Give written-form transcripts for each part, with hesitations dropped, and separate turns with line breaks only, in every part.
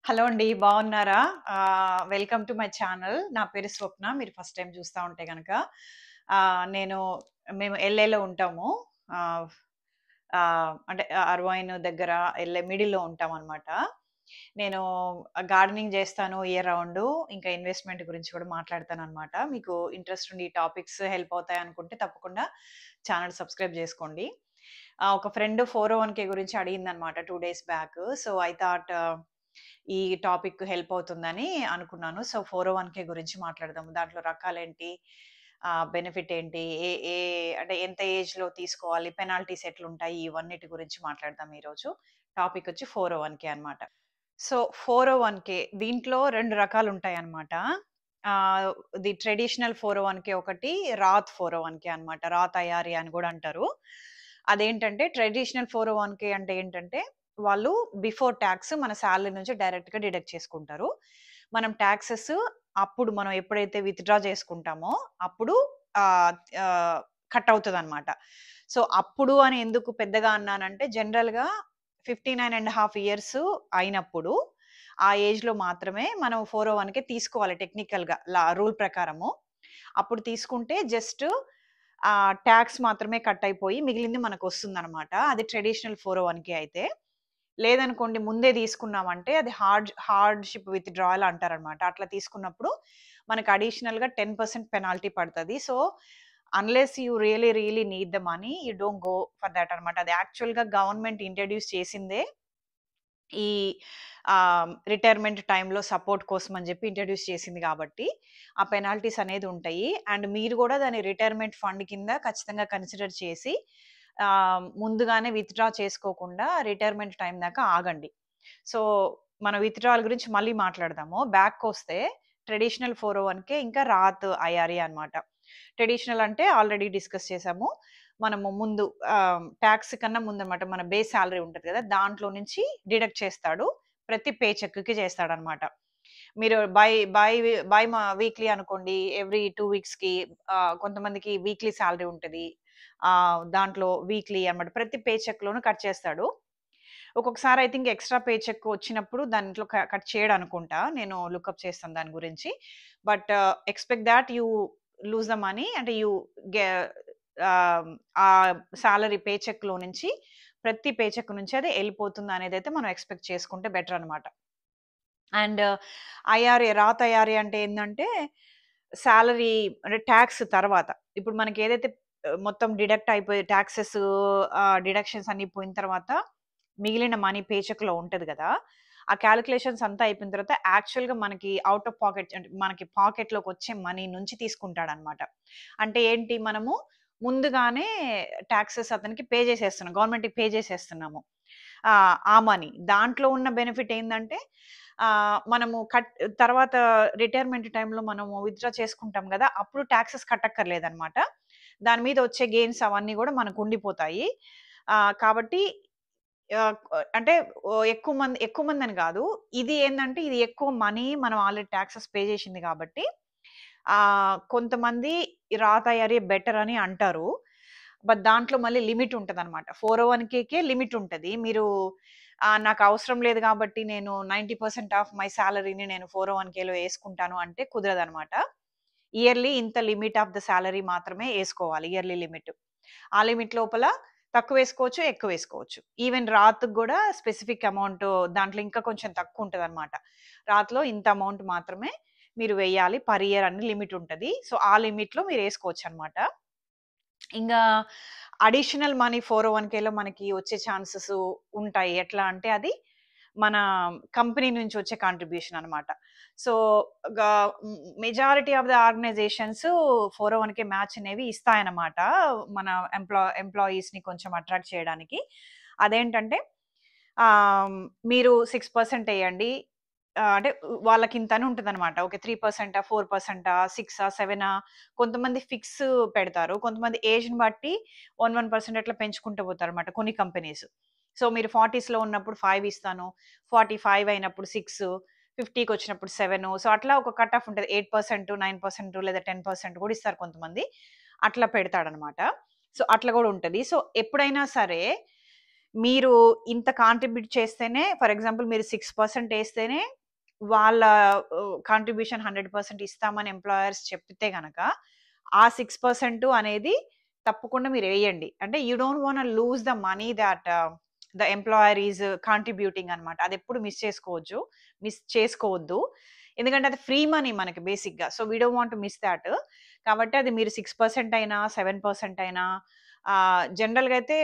Hello అండి. బాగున్నారా? Welcome to my channel. నా పేరు స్వప్న. మీరు ఫస్ట్ టైమ్ చూస్తా ఉంటే గనక నేను మేము ఎల్ఏలో ఉంటాము. ఆహ్, అంటే అర్వైన్ దగ్గర ఎల్ఏ మిడిల్‌లో ఉంటామనమాట. నేను గార్డెనింగ్ చేస్తాను ఇయర్ రౌండు. ఇంకా ఇన్వెస్ట్‌మెంట్ గురించి కూడా మాట్లాడతాననమాట. మీకు ఇంట్రెస్ట్ ఉండి ఈ టాపిక్స్ హెల్ప్ అవుతాయనుకుంటే తప్పకుండా ఛానల్ సబ్స్క్రైబ్ చేసుకోండి. ఒక ఫ్రెండ్ 401(k) గురించి అడిగిందనమాట 2 days back. So, I thought ఈ టాపిక్ హెల్ప్ అవుతుందని అనుకున్నాను. సో, 401(k) గురించి మాట్లాడదాం. దాంట్లో రకాలేంటి? బెనిఫిట్ ఏంటి? ఏ ఏ అంటే ఎంత ఏజ్‌లో తీసుకోవాలి? పెనాల్టీస్ ఎట్లుంటాయి? ఇవన్నిటి గురించి మాట్లాడదాం ఈరోజు. టాపిక్ వచ్చి 401(k) అనమాట. సో, 401(k) దీంట్లో 2 రకాలుంటాయన్నమాట. ది ట్రెడిషనల్ 401(k) ఒకటి, రాత్ 401(k) అనమాట. రాత్ ఐఆర్ఏ అని గూడా అంటారు. అదేంటంటే ట్రెడిషనల్ 401(k) అంటే ఏంటంటే, వాళ్ళు బిఫోర్ టాక్స్ మన సాలరీ నుంచి డైరెక్ట్‌గా డిడక్ట్ చేసుకుంటారు. మనం టాక్సెస్ అప్పుడు మనం ఎప్పుడైతే విత్‌డ్రా చేసుకుంటామో, అప్పుడు ఆహ్, ఆహ్, కట్ అవుతదనమాట. సో, అప్పుడు అని ఎందుకు పెద్దగా అన్నానంటే, జనరల్‌గా 59½ ఇయర్స్ అయినప్పుడు, ఆ ఏజ్‌లో మాత్రమే మనం 401(k) తీసుకోవాలి టెక్నికల్‌గా రూల్ ప్రకారము. అప్పుడు తీసుకుంటే జస్ట్ టాక్స్ మాత్రమే కట్ అయిపోయి మిగిలింది మనకొస్తుందనమాట. అది ట్రెడిషనల్ 401(k) అయితే. లేదనుకోండి ముందే తీసుకున్నామంటే అది హార్డ్‌షిప్ విత్‌డ్రాయల్ అంటారనమాట. అట్లా తీసుకున్నప్పుడు మనకు అడిషనల్‌గా 10% పెనాల్టీ పడతది. So, unless you really need the money you don't go for that అనమాట. అది యాక్చువల్‌గా గవర్నమెంట్ ఇంట్రొడ్యూస్ చేసిందే ఈ రిటైర్మెంట్ టైమ్‌లో సపోర్ట్ కోసం అని జెప్పి ఇంట్రొడ్యూస్ చేసింది గాబట్టి, ఆ పెనాల్టీస్ అనేది ఉంటాయి. అండ్ మీరు గూడా దాన్ని రిటైర్మెంట్ ఫండ్ కింద ఖచ్చితంగా కన్సిడర్ చేసి ముందుగానే విత్‌డ్రా చేసుకోకుండా రిటైర్మెంట్ టైమ్ దాకా ఆగండి. సో, మన విత్‌డ్రాయల్ గురించి మళ్ళీ మాట్లాడదాము. బ్యాక్‌కొస్తే ట్రెడిషనల్ 401(k) ఇంకా రాత్ ఐఆర్ఏ అనమాట. ట్రెడిషనల్ అంటే ఆల్రెడీ డిస్కస్ చేసాము. మనము ముందు టాక్స్ కన్నా ముందనమాట మన బేస్ సాలరీ ఉంటది గదా! దాంట్లో నుంచి డిడక్ట్ చేస్తాడు. ప్రతి పే చెక్‌కి చేస్తాడనమాట. మీరు వీక్లీ అనుకోండి. ఎవ్రీ 2 వీక్స్‌కి కొంతమందికి వీక్లీ సాలరీ ఉంటది. దాంట్లో వీక్లీ అన్నమాట. ప్రతి పే చెక్‌లోను కట్ చేస్తాడు. ఒక్కొక్కసారి I think extra pay check వచ్చినప్పుడు దాంట్లో కట్ చేయడనుకుంటా. నేను లుకప్ చేస్తాను దాని గురించి. But expect that you lose the money అంటే you get a salary pay చెక్‌లో నుంచి ప్రతి పే చెక్ నుంచి అది ఎళ్ళిపోతుందనేదైతే మనం ఎక్స్‌పెక్ట్ చేసుకుంటే బెటర్ అనమాట. అండ్ రాత్ ఐఆర్ఏ అంటే ఏందంటే, సాలరీ అంటే టాక్స్ తర్వాత. ఇప్పుడు మనకేదైతే మొత్తం డిడక్ట్ అయిపోయి టాక్సెస్ డిడక్షన్స్ అన్నీ పోయిన తర్వాత, మిగిలిన మనీ పే చెక్‌లో ఉంటది గదా! ఆ కాలిక్యులేషన్స్ అంతా అయిపోయిన తర్వాత యాక్చువల్‌గా మనకి ఔట్ ఆఫ్ పాకెట్ అంటే మనకి పాకెట్‌లోకొచ్చే మనీ నుంచి తీసుకుంటాడనమాట. అంటే ఏంటి మనము ముందుగానే టాక్సెస్ అతనికి పే చేసేస్తున్నాం. గవర్నమెంట్‌కి పే చేసేస్తున్నాము. ఆ మనీ. దాంట్లో ఉన్న బెనిఫిట్ ఏందంటే మనము తర్వాత రిటైర్మెంట్ టైమ్‌లో మనము విత్‌డ్రా చేసుకుంటాం గదా! అప్పుడు టాక్సెస్ కట్టక్కర్లేదనమాట. దాని మీద వచ్చే గెయిన్స్ అవన్నీ గూడా మనకుండిపోతాయి. కాబట్టి ఆహ్, అంటే ఎక్కువ మందని గాదు. ఇది ఏందంటే ఇది ఎక్కువ మనీ మనం ఆల్రెడీ టాక్సెస్ పే చేసింది గాబట్టి కొంతమంది రాత్ ఐఆర్ఏ బెటర్ అని అంటారు. బట్ దాంట్లో మళ్ళీ లిమిట్ ఉంటదనమాట. 401(k)కే లిమిట్ ఉంటది. మీరు నాకు అవసరం లేదు గాబట్టి నేను 90% ఆఫ్ మై సాలరీని నేను 401(k)లో యేసుకుంటాను అంటే కుదరదనమాట. ఇయర్‌లీ ఇంత లిమిట్ ఆఫ్ ద సాలరీ మాత్రమే యేసుకోవాలి. Yearly limit. ఆ లిమిట్ లోపల తక్కువేసుకోవచ్చు, ఎక్కువేసుకోవచ్చు. ఈవెన్ రాత్‌కి గూడా స్పెసిఫిక్ అమౌంట్ దాంట్లో ఇంకా కొంచెం తక్కువుంటదనమాట. రాత్‌లో ఇంత అమౌంట్ మాత్రమే మీరు వెయ్యాలి పర్ ఇయర్ అని లిమిట్ ఉంటది. సో, ఆ లిమిట్‌లో మీరేసుకోవచ్చనమాట. ఇంగా అడిషనల్ మనీ 401(k)లో మనకి వచ్చే ఛాన్సెస్ ఉంటాయి. ఎట్లా అంటే అది మన కంపెనీ నుంచి వచ్చే కాంట్రిబ్యూషన్ అనమాట. సో, గా majority of the organisations 401(k) match అనేవి ఇస్తాయన్నమాట. మన ఎంప్లాయీస్‌ని కొంచెం అట్రాక్ట్ చేయడానికి. అదేంటంటే ఆహ్, మీరు 6% ఎయండి. అంటే వాళ్ళకింతని ఉంటదనమాట. ఓకే. 3%, 4%, 6, 7 కొంతమంది ఫిక్స్ పెడతారు. కొంతమంది ఏజ్‌ని బట్టి 1% అట్లా పెంచుకుంటూ పోతారనమాట కొన్ని కంపెనీస్. సో, మీరు 40స్‌లో ఉన్నప్పుడు 5 ఇస్తాను. 45 అయినప్పుడు 6, 50కొచ్చినప్పుడు 7 సో, అట్లా ఒక కట్ ఆఫ్ ఉంటది. 8%, 9% లేదా 10% కూడా ఇస్తారు కొంతమంది. అట్లా పెడతాడనమాట. సో, అట్లా గూడా ఉంటది. సో, ఎప్పుడైనా సరే మీరు ఇంత కాంట్రిబ్యూట్ చేస్తేనే ఫర్ ఎగ్జాంపుల్ మీరు 6% ఏస్తేనే వాళ్ళ కాంట్రిబ్యూషన్ 100% ఇస్తామని ఎంప్లాయర్స్ చెప్తే గనక, ఆ 6% అనేది తప్పకుండా మీరు వేయండి. అంటే you don't want loose the money thought the employer is contributing అనమాట. అదెప్పుడు మిస్ చేసుకోవద్దు. ఎందుకంటే అది ఫ్రీ మనీ మనకి బేసిక్‌గా. So, we don't want to miss that. కాబట్టి అది మీరు 6% అయినా, 7% అయినా జనరల్‌గా అయితే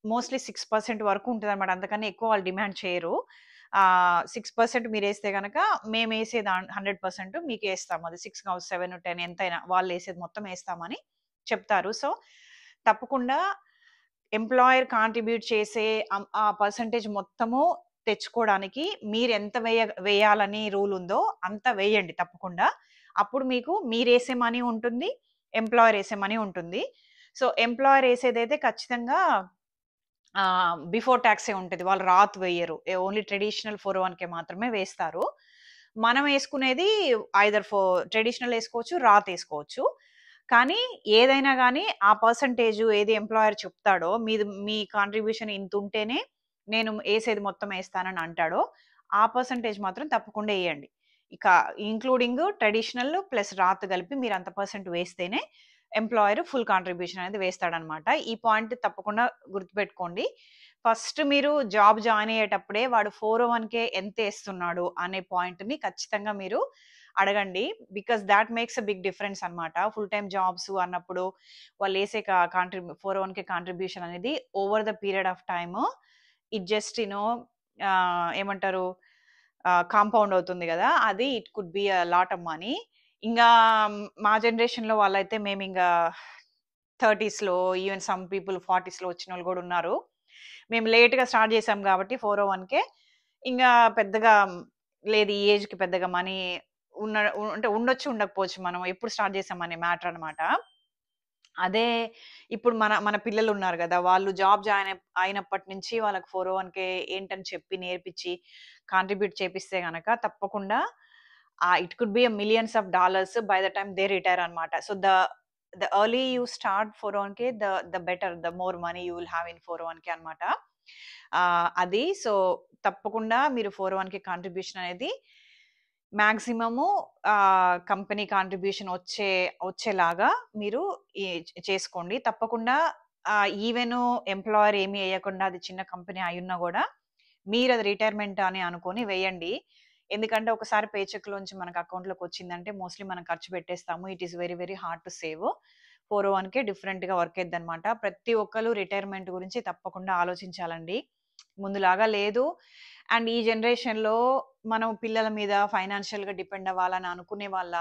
మోస్ట్‌లీ 6% వరకు ఉంటదనమాట. అంతకన్నా ఎక్కువ వాళ్ళు డిమాండ్ చేయరు. 6% మీరేస్తే గనక మేమేసే 100% మీకేస్తాము. అది 6 కావచ్చు, 7, 10 ఎంతైనా వాళ్ళేసేది మొత్తం ఏస్తామని చెప్తారు. సో, తప్పకుండా ఎంప్లాయర్ కాంట్రిబ్యూట్ చేసే ఆ పర్సెంటేజ్ మొత్తము తెచ్చుకోవడానికి మీరెంత వేయాలని రూల్ ఉందో అంత వేయండి తప్పకుండా. అప్పుడు మీకు మీరేసే మనీ ఉంటుంది. ఎంప్లాయర్ ఏసే మనీ ఉంటుంది. సో, ఎంప్లాయర్ ఏసేదైతే ఖచ్చితంగా బిఫోర్ టాక్సే ఉంటది. వాళ్ళు రాత్ వెయ్యరు. ఓన్లీ ట్రెడిషనల్ 401 మాత్రమే వేస్తారు. మనం యేసుకునేది ఐదర్ ట్రెడిషనల్ యేసుకోవచ్చు, రాత్ యేసుకోవచ్చు. కానీ ఏదైనా గానీ ఆ పర్సెంటేజు ఏది ఎంప్లాయర్ చెప్తాడో మీ కాంట్రిబ్యూషన్ ఇంతుంటేనే నేను యేసేది మొత్తం యేస్తానని అంటాడో, ఆ పర్సెంటేజ్ మాత్రం తప్పకుండా ఎయ్యండి. ఇక ఇంక్లూడింగ్ ట్రెడిషనల్ ప్లస్ రాత్ కలిపి మీరంత పర్సెంట్ వేస్తేనే ఎంప్లాయర్ ఫుల్ కాంట్రిబ్యూషన్ అనేది వేస్తాడనమాట. ఈ పాయింట్ తప్పకుండా గుర్తుపెట్టుకోండి. ఫస్ట్ మీరు జాబ్ జాయిన్ అయ్యేటప్పుడే వాడు 401 ఎంతేస్తున్నాడు అనే పాయింట్‌ని ఖచ్చితంగా మీరు అడగండి. Because that makes a big difference అన్నమాట. ఫుల్ టైమ్ జాబ్స్ అన్నప్పుడు వాళ్ళేసే 401 కాంట్రిబ్యూషన్ అనేది over the period of time it just ఏమంటారు కాంపౌండ్ అవుతుంది గదా! అది it could be a lot of money. ఇంగా మా జనరేషన్‌లో వాళ్ళైతే మేమింగా 30స్‌లో ఈవెన్ సమ్ పీపుల్ 40స్‌లో వచ్చినోళ్ళు గూడా ఉన్నారు. మేము లేట్‌గా స్టార్ట్ చేసాం గాబట్టి 401 ఇంగా పెద్దగా లేదు ఈ ఏజ్‌కి పెద్దగా మనీ ఉన్న అంటే ఉండొచ్చు, ఉండకపోవచ్చు. మనం ఎప్పుడు స్టార్ట్ చేసామనే మ్యాటర్ అన్నమాట. అదే ఇప్పుడు మన మన పిల్లలున్నారు గదా! వాళ్ళు జాబ్ జాయిన్ అయినప్పటి నుంచి వాళ్ళకి 401 ఏంటని చెప్పి నేర్పించి, కాంట్రిబ్యూట్ చేపిస్తే గనక తప్పకుండా it could be millions of dollars by the time they retire అన్నమాట. So, the early you start 401 the better, the more money you will have in 401 అన్నమాట. అది సో, తప్పకుండా మీరు 401 కాంట్రిబ్యూషన్ అనేది మాక్సిమము కంపెనీ కాంట్రిబ్యూషన్ వచ్చేలాగా మీరు చేసుకోండి. తప్పకుండా ఈవెను ఎంప్లాయర్ ఏమి ఎయకుండా అది చిన్న కంపెనీ అయ్యున్నా గూడా మీరది రిటైర్మెంట్ అని అనుకోని వేయండి. ఎందుకంటే ఒకసారి పే చెక్‌లోంచి మనకు అకౌంట్‌లోకొచ్చిందంటే మోస్ట్‌లీ మనం ఖర్చు పెట్టేస్తాము. It is very, very hard to save. 401 డిఫరెంట్‌గా వర్క్ అయిద్దనమాట. ప్రతి ఒక్కళ్ళు రిటైర్మెంట్ గురించి తప్పకుండా ఆలోచించాలండి. ముందులాగా లేదు. అండ్ ఈ జనరేషన్‌లో మనం పిల్లల మీద ఫైనాన్షియల్‌గా డిపెండ్ అవ్వాలని అనుకునే వాళ్ళ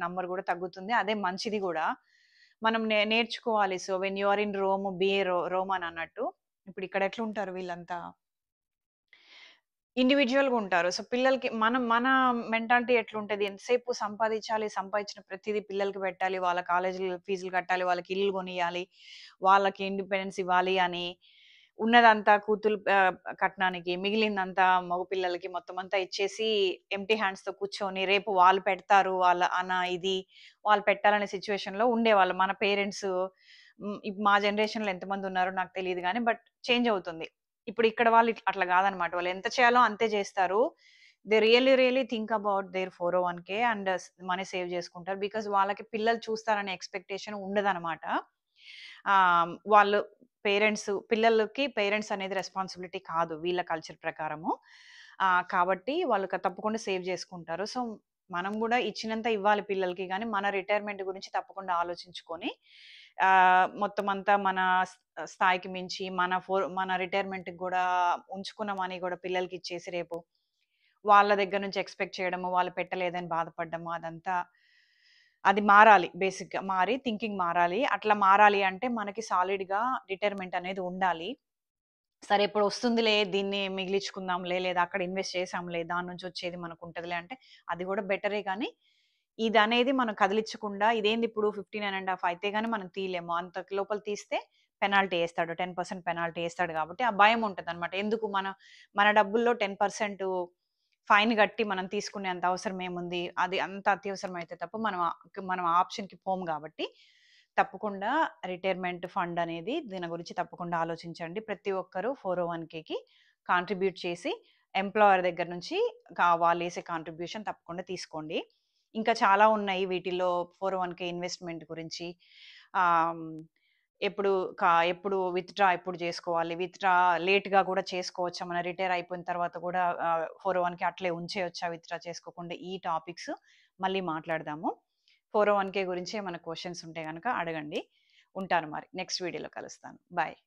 నంబర్ గూడా తగ్గుతుంది. అదే మంచిది గూడా. మనం నేర్చుకోవాలి. So, when you are in Rome be a Roman అన్నట్టు. ఇప్పుడు ఇక్కడ ఎట్లుంటారు వీళ్ళంతా ఇండివిడ్యుయల్‌గా ఉంటారు. సో, పిల్లలకి మన మెంటాలిటీ ఎట్లుంటది? ఎంతసేపు సంపాదించాలి, సంపాదించిన ప్రతీదీ పిల్లలకి పెట్టాలి, వాళ్ళ కాలేజీల ఫీజులు కట్టాలి, వాళ్ళకి ఇల్లు కొనియాలి, వాళ్ళకి ఇండిపెండెన్స్ ఇవ్వాలి అని ఉన్నదంతా కట్నానికి, మిగిలిందంతా మగ పిల్లలకి మొత్తం అంతా ఇచ్చేసి ఎంప్టీ హ్యాండ్స్‌తో కూర్చొని రేపు వాళ్ళు పెడతారు వాళ్ళు పెట్టాలనే సిట్యుయేషన్‌లో ఉండేవాళ్ళు. మన పేరెంట్స్ మా జనరేషన్‌లో ఎంతమందున్నారో నాకు తెలీదు గానీ, బట్ చేంజ్ అవుతుంది. ఇప్పుడు ఇక్కడ వాళ్ళు అట్లా గాదనమాట. వాళ్ళు ఎంత చేయాలో అంతే జేస్తారు. They really think about their 401 and money save జేసుకుంటారు. బికాజ్ వాళ్ళకి పిల్లలు చూస్తారనే ఎక్స్‌పెక్టేషన్ ఉండదనమాట. వాళ్ళు పిల్లలకి పేరెంట్స్ అనేది రెస్పాన్సిబిలిటీ కాదు వీళ్ళ కల్చర్ ప్రకారము. కాబట్టి వాళ్ళు తప్పకుండా సేవ్ జేసుకుంటారు. సో, మనం గూడా ఇచ్చినంత ఇవ్వాలి పిల్లలకి గానీ, మన రిటైర్మెంట్ గురించి తప్పకుండా ఆలోచించుకొని మొత్తం అంతా మన స్థాయికి మించి మన రిటైర్మెంట్‌కి గూడా ఉంచుకున్న మనీ గూడా పిల్లలకిచ్చేసి రేపు వాళ్ళ దగ్గర నుంచి ఎక్స్‌పెక్ట్ చేయడము, వాళ్ళు పెట్టలేదని బాధపడ్డము అది మారాలి బేసిక్‌గా. థింకింగ్ మారాలి. అట్లా మారాలి అంటే మనకి సాలిడ్‌గా రిటైర్మెంట్ అనేది ఉండాలి. సరే ఇప్పుడు వస్తుందిలే దీన్ని మిగిలించుకుందాంలే, లేదా అక్కడ ఇన్వెస్ట్ చేసాంలే, దాని నుంచి వచ్చేది మనకుంటదిలే అంటే అది గూడా బెటరే గానీ, ఇదనేది మనం కదిలిచ్చకుండా ఇదేంది ఇప్పుడు 15 ½ అయితే గాని మనం తీయలేము. అంత లోపల తీస్తే పెనాల్టీ ఏస్తాడు. 10% పెనాల్టీ ఏస్తాడు గాబట్టి, ఆ భయం ఉంటదనమాట. ఎందుకు మన డబ్బుల్లో 10% ఫైన్ గట్టి మనం తీసుకునేంత అవసరం ఏముంది? అది అంత అత్యవసరమైతే తప్ప మనం ఆ ఆప్షన్‌కి పోము గాబట్టి, తప్పకుండా రిటైర్మెంట్ ఫండ్ అనేది దీని గురించి తప్పకుండా ఆలోచించండి. ప్రతి ఒక్కరు 401కి కాంట్రిబ్యూట్ చేసి ఎంప్లాయర్ దగ్గర నుంచి వాళ్ళేసే కాంట్రిబ్యూషన్ తప్పకుండా తీసుకోండి. ఇంకా చాలా ఉన్నాయి వీటిల్లో 401(k) ఇన్వెస్ట్‌మెంట్ గురించి. ఆహ్, ఎప్పుడు ఎప్పుడు విత్‌డ్రా ఎప్పుడు చేసుకోవాలి? విత్‌డ్రా లేట్‌గా కూడా చేసుకోవచ్చా? మన రిటైర్ అయిపోయిన తర్వాత కూడా 401(k) అట్లే ఉంచేయొచ్చా విత్‌డ్రా చేసుకోకుండా? ఈ టాపిక్స్ మళ్ళీ మాట్లాడదాము. 401(k) గురించి ఏమైనా క్వెషన్స్ ఉంటే గనక అడగండి. ఉంటాను మరి. నెక్స్ట్ వీడియోలో కలుస్తాను. బాయ్.